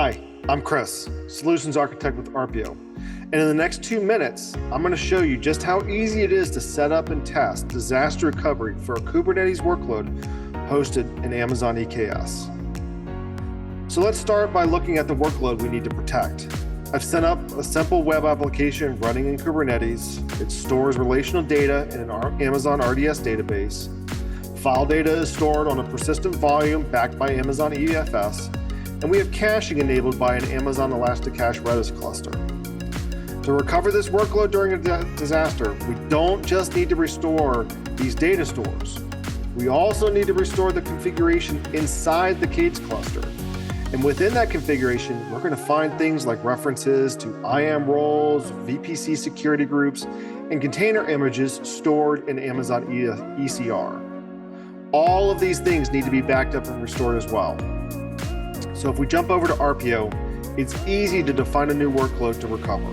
Hi, I'm Chris, Solutions Architect with Arpio. And in the next 2 minutes, I'm going to show you just how easy it is to set up and test disaster recovery for a Kubernetes workload hosted in Amazon EKS. So let's start by looking at the workload we need to protect. I've set up a simple web application running in Kubernetes. It stores relational data in an Amazon RDS database. File data is stored on a persistent volume backed by Amazon EFS. And we have caching enabled by an Amazon Elasticache Redis cluster. To recover this workload during a disaster, we don't just need to restore these data stores. We also need to restore the configuration inside the KATES cluster. And within that configuration, we're going to find things like references to IAM roles, VPC security groups, and container images stored in Amazon ECR. All of these things need to be backed up and restored as well. So if we jump over to Arpio, it's easy to define a new workload to recover.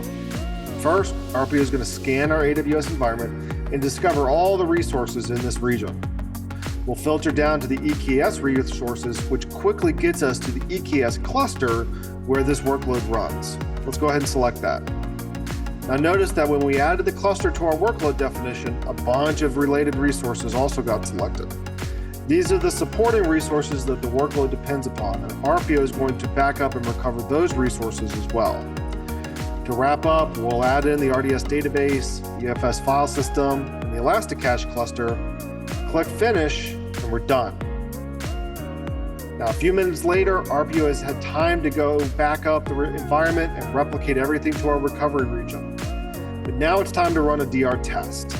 First, Arpio is going to scan our AWS environment and discover all the resources in this region. We'll filter down to the EKS resources, which quickly gets us to the EKS cluster where this workload runs. Let's go ahead and select that. Now notice that when we added the cluster to our workload definition, a bunch of related resources also got selected. These are the supporting resources that the workload depends upon, and Arpio is going to back up and recover those resources as well. To wrap up, we'll add in the RDS database, EFS file system, and the Elasticache cluster, click Finish, and we're done. Now, a few minutes later, Arpio has had time to go back up the environment and replicate everything to our recovery region. But now it's time to run a DR test.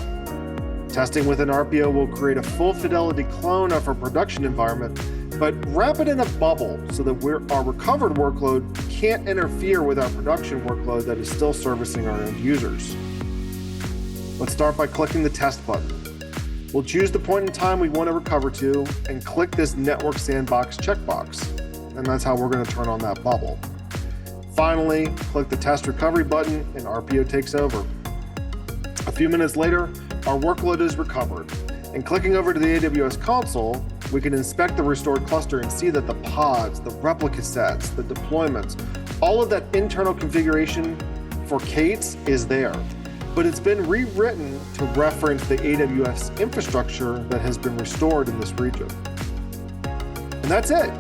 Testing within Arpio will create a full fidelity clone of our production environment, but wrap it in a bubble so that our recovered workload can't interfere with our production workload that is still servicing our end users. Let's start by clicking the test button. We'll choose the point in time we want to recover to and click this Network Sandbox checkbox, and that's how we're going to turn on that bubble. Finally, click the Test Recovery button and Arpio takes over. A few minutes later, our workload is recovered, and clicking over to the AWS console, we can inspect the restored cluster and see that the pods, the replica sets, the deployments, all of that internal configuration for KATES is there, but it's been rewritten to reference the AWS infrastructure that has been restored in this region. And that's it.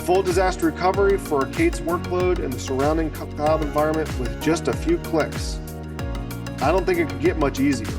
Full disaster recovery for a KATES workload and the surrounding cloud environment with just a few clicks. I don't think it could get much easier.